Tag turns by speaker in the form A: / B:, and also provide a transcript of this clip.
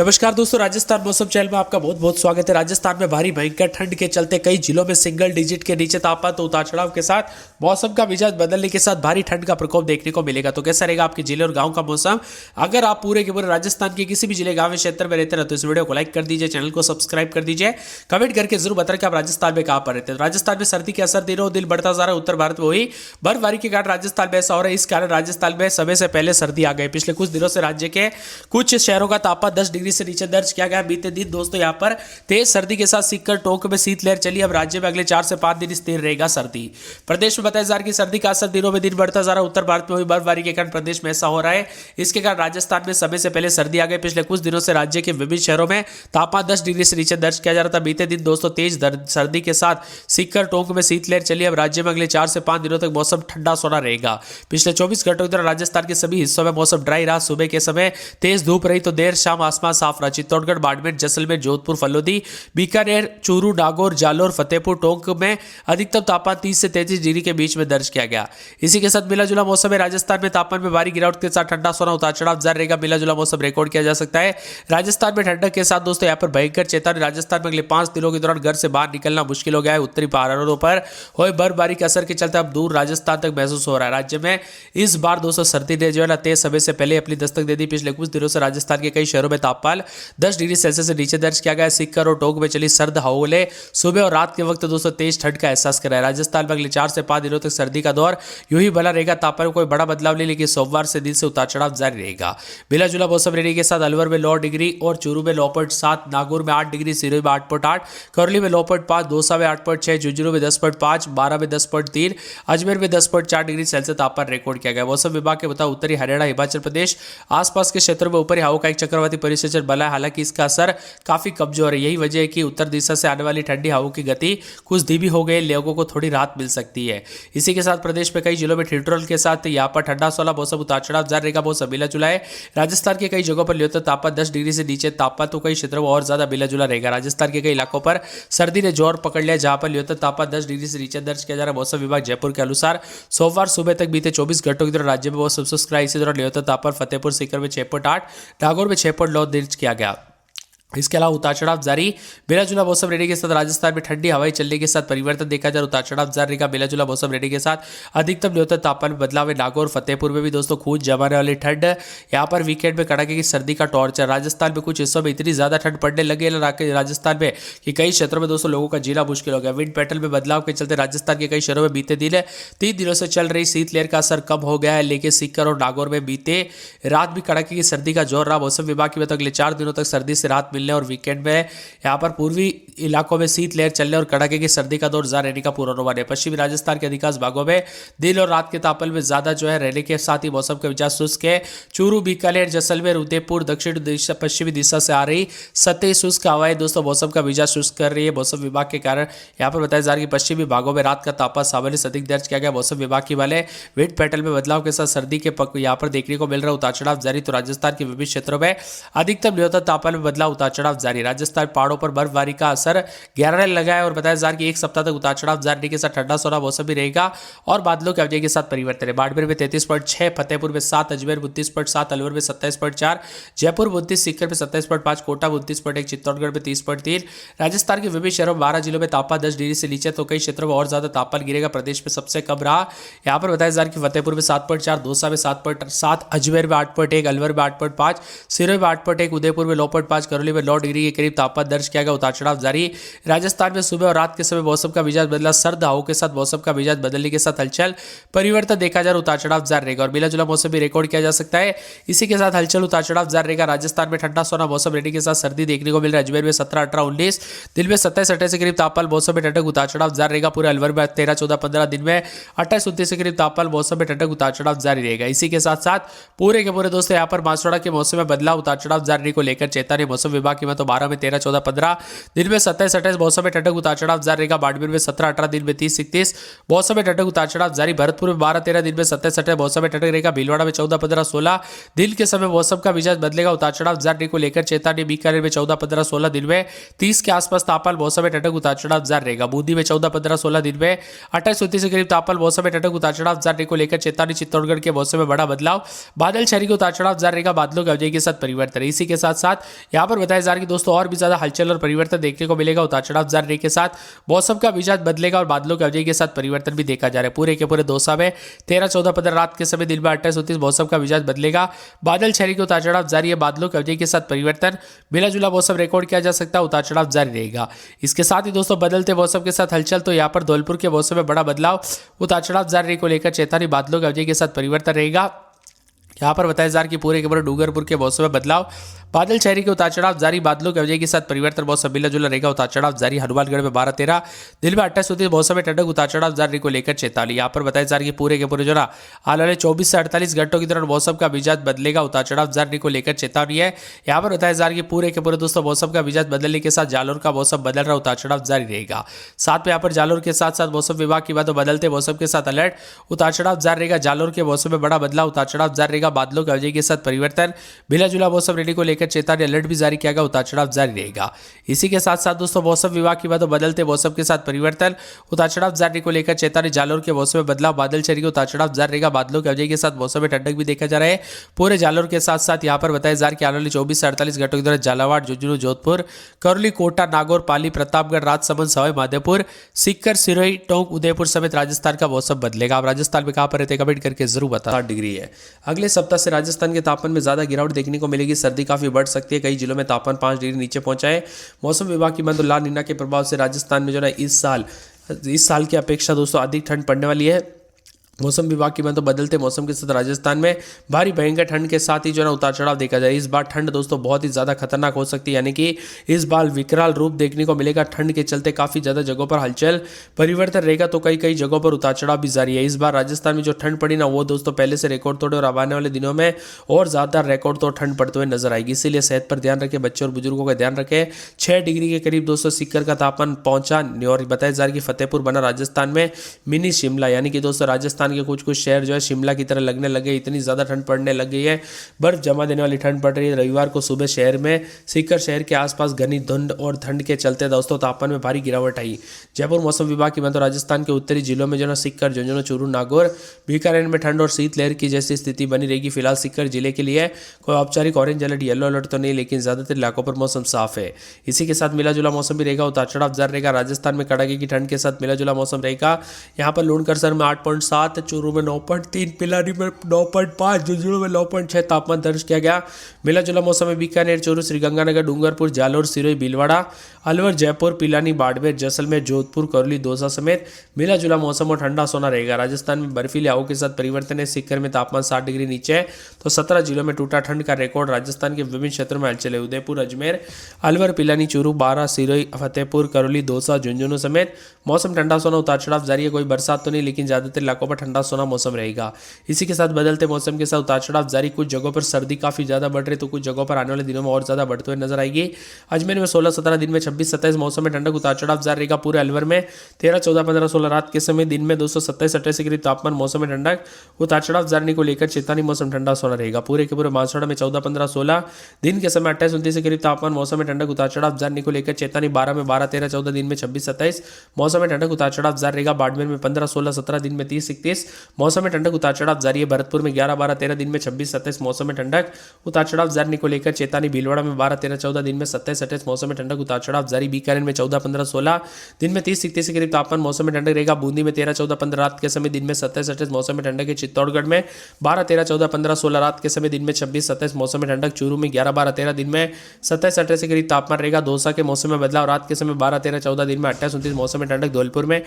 A: नमस्कार दोस्तों, राजस्थान मौसम चैनल में आपका बहुत बहुत स्वागत है। राजस्थान में भारी भयंकर ठंड के चलते कई जिलों में सिंगल डिजिट के नीचे तापमान तो उतार चढ़ाव के साथ मौसम का मिजाज बदलने के साथ भारी ठंड का प्रकोप देखने को मिलेगा। तो कैसा रहेगा आपके जिले और गांव का मौसम? अगर आप पूरे के पूरे राजस्थान के किसी भी जिले गांव क्षेत्र में रहते हैं तो इस वीडियो को लाइक कर दीजिए, चैनल को सब्सक्राइब कर दीजिए, कमेंट करके जरूर बताएं कि आप राजस्थान में कहां पर रहते हैं। राजस्थान में सर्दी के असर दिनों दिन बढ़ता जा रहा है। उत्तर भारत में हुई बर्फबारी के कारण राजस्थान में ऐसा हो रहा है। इस कारण राजस्थान में समय से पहले सर्दी आ गई। पिछले कुछ दिनों से राज्य के कुछ शहरों का तापमान 10 डिग्री से नीचे दर्ज किया गया। बीते दिन दोस्तों यहां पर तेज सर्दी के साथ सीकर टोंक में शीतलहर चली। अब राज्य में अगले 4 से 5 दिन स्थिर रहेगा सर्दी। प्रदेश में बताया जा रहा है कि सर्दी का असर दिनों में दिन बढ़ता जा रहा है। उत्तर भारत में हुई बर्फबारी के कारण प्रदेश में ऐसा हो रहा है। इसके कारण राजस्थान में समय से पहले सर्दी आ गई। पिछले कुछ दिनों से राज्य के विभिन्न शहरों में तापमान 10 डिग्री से नीचे दर्ज किया जा रहा था। बीते दिन दोस्तों तेज सर्दी के साथ सीकर टोंक में शीतलहर चली। अब राज्य में अगले 4 से 5 दिनों तक मौसम ठंडा सोना रहेगा। पिछले 24 घंटों के दौरान राजस्थान के सभी हिस्सों में मौसम ड्राई रहा। सुबह के समय तेज धूप रही तो देर शाम आसमान साफ रहा। चित्तौड़गढ़, बाड़मेर, जैसलमेर, जोधपुर, फलोदी, बीकानेर, चूरू, नागौर, जालोर, फतेहपुर, टोंक में अधिकतम तापमान 30 से 33 डिग्री के बीच में दर्ज किया गया। इसी के साथ मिला जुला मौसम है। राजस्थान में तापमान में भारी गिरावट के साथ ठंडा सोना उतार चढ़ाव जारी रहेगा। मिला जुला मौसम रिकॉर्ड किया जा सकता है। राजस्थान में ठंडक के साथ दोस्तों यहाँ पर भयंकर चेतावनी। राजस्थान में अगले 5 दिनों के दौरान घर से बाहर निकलना मुश्किल हो गया है। उत्तरी पहाड़ों पर हुई बर्फबारी के असर के चलते अब दूर राजस्थान तक महसूस हो रहा है। राज्य में इस बार दोस्तों सर्दी ने जो है ना तेज समय से पहले अपनी दस्तक दे दी। पिछले कुछ दिनों से राजस्थान के कई शहरों में तापमान 10 डिग्री सेल्सियस से नीचे दर्ज किया गया। सीकर और टोंक में चली सर्द हवाओं ने सुबह और रात के वक्त दोस्तों तेज ठंड का एहसास कराया। राजस्थान में अगले 4 से 5 दिनों तक सर्दी का दौर यूं ही बना रहेगा। तापमान में कोई बड़ा बदलाव नहीं, लेकिन सोमवार से दिन से उतार चढ़ाव जारी रहेगा। मिला जुला मौसम रहने के साथ अलवर में 9 डिग्री और चूरू में 9.7, नागौर में 8 डिग्री, सिरोही में 8.8, करौली में 9.5, दौसा में 8.6, झुंझुनू में 10.5, बारा में 10.3, अजमेर में 10.4 डिग्री सेल्सियस तापमान रिकॉर्ड किया गया। मौसम विभाग के बताओ उत्तरी हरियाणा, हिमाचल प्रदेश आसपास के क्षेत्रों में ऊपरी हवा का एक चक्रवाती परिसंचरण बना है। हालांकि इसका असर काफी कमजोर है। यही वजह है कि उत्तर दिशा से आने वाली ठंडी हवाओं की गति कुछ धीमी हो गई। लोगों को थोड़ी राहत मिल सकती है। इसी के साथ प्रदेश में कई जिलों में ठिठुरन के साथ यहां पर ठंडा सोला मौसम उतार चढ़ाव जारी रहेगा। मौसम मिला जुला है। राजस्थान के कई जगहों पर न्यूनतम तापमान 10 डिग्री से नीचे, तापमान तो कई क्षेत्रों में और ज्यादा मिला जुला रहेगा। राजस्थान के कई इलाकों पर सर्दी ने जोर पकड़ लिया, जहां पर न्यूनतम तापमान 10 डिग्री से नीचे दर्ज किया जा रहा है। मौसम विभाग जयपुर के अनुसार सोमवार सुबह तक बीते 24 घंटों के दौरान राज्य में मौसम शुष्क रहा। इसी दौरान न्यूनतम तापमान फतेहपुर सीकर में 6.8, नागौर में 6.9 दर्ज किया गया। इसके अलावा उतार चढ़ाव जारी। मिला जुला मौसम रहने के साथ राजस्थान में ठंडी हवाएं चलने के साथ परिवर्तन देखा जा रहा। उतार चढ़ाव जारी रहेगा। मिला जुला मौसम रहने के साथ अधिकतम न्यूनतम तापमान में बदलाव है। नागौर, फतेहपुर में भी दोस्तों खून जमाने वाली ठंड। यहाँ पर वीकेंड में कड़ाके की सर्दी का टॉर्चर। राजस्थान में कुछ हिस्सों में इतनी ज्यादा ठंड पड़ने लगी है राजस्थान में कि कई क्षेत्रों में दोस्तों लोगों का जीना मुश्किल हो गया। विंड पैटर्न में बदलाव के चलते राजस्थान के कई शहरों में बीते दिन 3 दिनों से चल रही शीतलहर का असर कम हो गया है, लेकिन सीकर और नागौर में बीते रात भी कड़ाके की सर्दी का जोर रहा। मौसम विभाग की बताओ अगले 4 दिनों तक सर्दी से राहत मिलने और वीकेंड में यहां पर पूर्वी इलाकों में शीतलहर चलने और कड़ाके की सर्दी का दौर जारी रहने का पूर्वानुमान है। पश्चिमी राजस्थान के अधिकांश भागों में दिन और रात के तापमान में ज्यादा जो है रहने के साथ ही मौसम का मिजाज शुष्क है। चूरू, बीकानेर, जैसलमेर, उदयपुर, दक्षिण दिशा पश्चिमी दिशा से आ रही सतही शुष्क हवाएं दोस्तों मौसम का मिजाज शुष्क कर रही है। मौसम विभाग के कारण यहां पर बताया जा रहा है कि पश्चिमी भागों में रात का तापमान सामान्य से अधिक दर्ज किया गया। मौसम विभाग की वाले विंड पैटर्न में बदलाव के साथ सर्दी के यहां पर देखने को मिल रहा उतार चढ़ाव जारी। तो राजस्थान के विभिन्न क्षेत्रों में अधिकतम न्यूनतम तापमान में बदलाव उतार चढ़ाव जारी। राजस्थान पहाड़ों पर बर्फबारी का असर गहरा लगा है और बताया जा रहा है कि एक सप्ताह तक उतार चढ़ाव जारी के साथ ठंडा सोना मौसम भी रहेगा और बादलों के अवधि के साथ परिवर्तन है। बाड़मेर में 33.6, फतेहपुर में 7, अजमेर 32.7, अलवर में 27.4, जयपुर 32, सीकर में 27.5, कोटा 29.1, चित्तौड़गढ़ में 30.3। राजस्थान के विभिन्न शहरों 12 जिलों में तापमान 10 डिग्री से नीचे तो कई क्षेत्रों में और ज्यादा तापमान गिरेगा। प्रदेश में सबसे कम रहा यहाँ पर बताया जा रहा है कि फतेहपुर में 7.4, दौसा में 7.7, अजमेर में 8.1, अलवर में 8.5, सिरोही में 8.1, उदयपुर में 9.5, करौली में 9 डिग्री के करीब तापमान दर्ज किया गया। उतार चढ़ाव जारी। राजस्थान में सुबह और रात के समय मौसम का मिजाज बदला। सर्द हवाओं के साथ मौसम का मिजाज बदलने के साथ हलचल परिवर्तन देखा जा रहा। उतार चढ़ाव जारी रहेगा और मिला जुला मौसम भी रिकॉर्ड किया जा सकता है। इसी के साथ हलचल उतार चढ़ाव जारी रहेगा। राजस्थान में ठंडा सोना मौसम रहने के साथ सर्दी देखने को मिल रहा है। अजमेर में 17, 18, 19, दिन में 27, 28 के करीब तापमान मौसम में ठंडक उतार चढ़ाव जारी रहेगा। पूरे अलवर में 13, 14, 15, दिन में 28, 29 के करीब तापमान मौसम में ठंडक उतार चढ़ाव जारी रहेगा। इसी के साथ साथ पूरे के पूरे दोस्तों यहाँ पर मानसून के मौसम में बदलाव उतार चढ़ाव जारी को लेकर चेतावनी मौसम विभाग विभाग की बात तो 12 में 13, 14, 15, दिन में 27, 28 मौसम में ठंडक उतार चढ़ाव जारी रहेगा। बाड़मेर में 17, 18, दिन में 30, 31 मौसम में ठंडक उतार चढ़ाव जारी। भरतपुर में 12, 13, दिन में 27, 28 मौसम में ठंडक रहेगा। भीलवाड़ा में 14, 15, 16 दिन के समय मौसम का मिजाज बदलेगा, उतार चढ़ाव जारी को लेकर चेतावनी। बीकानेर में 14, 15, 16 दिन में 30 के आसपास तापमान, मौसम में ठंडक उतार चढ़ाव जारी रहेगा। बूंदी में 14, 15, 16 दिन में 28, 29 के करीब तापमान, मौसम में ठंडक उतार चढ़ाव जारी को लेकर चेतावनी। चित्तौड़गढ़ के मौसम में बड़ा बदलाव, बादल छाने के उतार चढ़ाव जारी रहेगा। बादलों के अवधि के साथ परिवर्तन। इसी के साथ साथ यहाँ पर बताया जा रहा है कि दोस्तों और भी ज्यादा हलचल और परिवर्तन देखने को मिलेगा। उतार चढ़ाव जारी के साथ मौसम का मिजाज बदलेगा और बादलों के अवधि के साथ परिवर्तन भी देखा जा रहा है। पूरे के पूरे दौसा में 13, 14, 15 रात के समय, दिन में 28, 29 मौसम का मिजाज बदलेगा। बादल छाने के उतार चढ़ाव जारी है। बादलों के अवधि के साथ परिवर्तन, मिला जुला मौसम रिकॉर्ड किया जा सकता है। उतार चढ़ाव जारी रहेगा। इसके साथ ही दोस्तों बदलते मौसम के साथ हलचल, तो यहाँ पर धौलपुर के मौसम में बड़ा बदलाव, उतार चढ़ाव जारी को लेकर चेतावनी। बादलों के अवधि के साथ परिवर्तन रहेगा। यहाँ पर बताया जा रहा है कि पूरे के पूरे डूंगरपुर के मौसम में बदलाव, बादल शहरी के उतार चढ़ाव जारी। बादलों के अवधि के साथ परिवर्तन, मौसम मिला जुला रहेगा। उतार चढ़ाव जारी। हनुमानगढ़ में 12, 13 दिन में 28, 29 मौसम में ठंडक, उतार चढ़ाव जारी को लेकर चेतावनी। यहाँ पर बताया जा रहा है कि पूरे के पूरे जो ना आने वाले 24 से 48 घंटों के दौरान मौसम का मिजाज बदलेगा। उतार चढ़ाव जारी को लेकर चेतावनी है। यहाँ पर बताया जा रहा है कि पूरे के पूरे दोस्तों मौसम का मिजाज बदलने के साथ जालोर का मौसम बदल रहा, उतार चढ़ाव जारी रहेगा। साथ में यहाँ पर जालोर के साथ साथ मौसम विभाग की बात तो बदलते मौसम के साथ अलर्ट, उतार चढ़ाव जारी रहेगा। जालोर के मौसम में बड़ा बदलाव, उतार चढ़ाव जारी रहेगा। बादलों के अवधि के साथ परिवर्तन, मिला जुला मौसम रहने को लेकर चेतावनी, अलर्ट भी जारी किया गया। उतार चढ़ाव जारी रहेगा। इसी के साथ साथ दोस्तों मौसम विभाग की बात तो बदलते मौसम के साथ परिवर्तन, उतार चढ़ाव जारी को लेकर चेतावनी। जालोर के मौसम में बदलाव, बादल छाने के उतार चढ़ाव जारी रहेगा। बादलों के अवधि के साथ मौसम में ठंडक भी देखा जा रहा है। पूरे जालोर के साथ साथ यहाँ पर बताया जा रहा है कि आने वाले 24 से 48 घंटों के दौरान झालावाड़, झुंझुनू, जोधपुर, करौली, कोटा, नागौर, पाली, प्रतापगढ़, राजसमंद, सवाई माधोपुर, सीकर, सिरोही, टोंक, उदयपुर समेत राजस्थान का मौसम बदलेगा। आप राजस्थान में कहां पर रहते हैं कमेंट करके जरूर बता। 7 डिग्री है। अगले सप्ताह से राजस्थान के तापमान में ज्यादा गिरावट देखने को मिलेगी। सर्दी काफी बढ़ सकती है। कई जिलों में तापमान 5 डिग्री नीचे पहुंचा है। मौसम विभाग की माने तो ला निना के प्रभाव से राजस्थान में जो है इस साल की अपेक्षा दोस्तों अधिक ठंड पड़ने वाली है। मौसम विभाग की बात तो बदलते मौसम के साथ राजस्थान में भारी भयंकर ठंड के साथ ही जो है उतार चढ़ाव देखा जाए। इस बार ठंड दोस्तों बहुत ही ज़्यादा खतरनाक हो सकती है, यानी कि इस बार विकराल रूप देखने को मिलेगा। ठंड के चलते काफ़ी ज़्यादा जगहों पर हलचल परिवर्तन रहेगा, तो कई जगहों पर उतार चढ़ाव भी जारी है। इस बार राजस्थान में जो ठंड पड़ी ना वो दोस्तों पहले से रिकॉर्ड तोड़े और अब आने वाले दिनों में और ज़्यादा रिकॉर्ड तोड़ ठंड पड़ते हुए नजर आएगी। इसीलिए सेहत पर ध्यान रखें, बच्चों और बुजुर्गों का ध्यान रखें। 6 डिग्री के करीब दोस्तों सीकर का तापमान पहुंचा और बताया जा रहा है कि फतेहपुर बना राजस्थान में मिनी शिमला, यानी कि दोस्तों राजस्थान के कुछ शहर जो है शिमला की तरह लगने लगे। इतनी ज्यादा ठंड पड़ने लग गई है, बर्फ जमा देने वाली ठंड पड़ रही है। रविवार को सुबह शहर में सीकर शहर के आसपास घनी धुंध और ठंड के चलते दोस्तों तापमान में भारी गिरावट आई। जयपुर मौसम विभाग की बात तो राजस्थान के उत्तरी जिलों में जो है सीकर, झुंझुनू, चूरू, नागौर, बीकानेर में ठंड और शीतलहर की जैसी स्थिति बनी रहेगी। फिलहाल सीकर जिले के लिए कोई औपचारिक ऑरेंज अलर्ट, येलो अलर्ट तो नहीं, लेकिन ज्यादातर इलाकों पर मौसम साफ है। इसी के साथ मिला जुला मौसम भी रहेगा। उतार चढ़ाव जारी रहेगा। राजस्थान में कड़ाके की ठंड के साथ मिला जुला मौसम रहेगा। यहाँ पर लूणकरसर में 8.7, चूरू में 9.3, पिलानी में 9.5, झुंझुनू में 9.6 तापमान दर्ज किया गया। मिला जुला मौसम में बीकानेर, चूरू, श्रीगंगानगर, डूंगरपुर, जालोर, सिरोही, भीलवाड़ा, अलवर, जयपुर, पिलानी, बाड़मेर, जैसलमेर, जोधपुर, करौली, दौसा समेत मिला जुला मौसम और ठंडा सोना रहेगा। राजस्थान में बर्फीली हवाओं के साथ परिवर्तन है। सीकर में तापमान 7 डिग्री नीचे है, तो 17 जिलों में टूटा ठंड का रिकॉर्ड। राजस्थान के विभिन्न क्षेत्रों में हलचल है। उदयपुर, अजमेर, अलवर, पिलानी, चूरू, बारा, सिरोही, फतेहपुर, करौली, दौसा, झुंझुनू समेत मौसम ठंडा सोना, उतार चढ़ाव जारी है। कोई बरसात तो नहीं, लेकिन ज्यादातर इलाकों पर ठंडा सोना मौसम रहेगा। इसी के साथ बदलते मौसम के साथ उतार चढ़ाव जारी। कुछ जगहों पर सर्दी काफी ज्यादा बढ़ रही, तो कुछ जगहों पर आने वाले दिनों में और ज्यादा बढ़ते हुए नजर आएगी। अजमेर में 16, 17 दिन में 26, 27 मौसम में ठंडक, उतार चढ़ाव जारी रहेगा। पूरे अलवर में 13, 14, 15, 16 रात के समय, दिन में 227, 28 के करीब तापमान, मौसम में ठंडक, उतार चढ़ाव जारी को लेकर चेतावनी। मौसम ठंडा सोना रहेगा। पूरे के पूरे बांसवाड़ा में 14, 15, 16 दिन के समय 28, 29 के करीब तापमान, मौसम में ठंडक, उतार चढ़ाव जारी को लेकर चेतावनी। 12 में 12, 13, 14 दिन में 26, 27 मौसम में ठंडक, उतार चढ़ाव जारी रहेगा। बाड़मेर में 15, 16, 17 दिन में 30, 31 मौसम में ठंडक, उतार चढ़ाव जारी है। भरतपुर में 11, 12, 13 दिन में 26, 27 मौसम में ठंडक, उतार चढ़ाव जारी को लेकर चेतावनी। भीलवाड़ा में 12, 13, 14 दिन में 27, 28 मौसम में ठंडक, उतार चढ़ाव जारी। बीकानेर में 14, 15, 16 दिन में 30, 31 के करीब तापमान, मौसम में ठंडक रहेगा। बूंदी में 13, 14, 15 रात के समय, दिन में 27, 28 मौसम में ठंडक है। चित्तौड़गढ़ में 12, 13, 14, 15, 16 रात के समय, दिन में 26, 27 मौसम में ठंडक। चूरू में 11, 12, 13 दिन में 27, 28 के करीब तापमान रहेगा। दौसा के मौसम में बदलाव, रात के समय 12, 13, 14 दिन में 28, 29 मौसम में ठंडक। धौलपुर में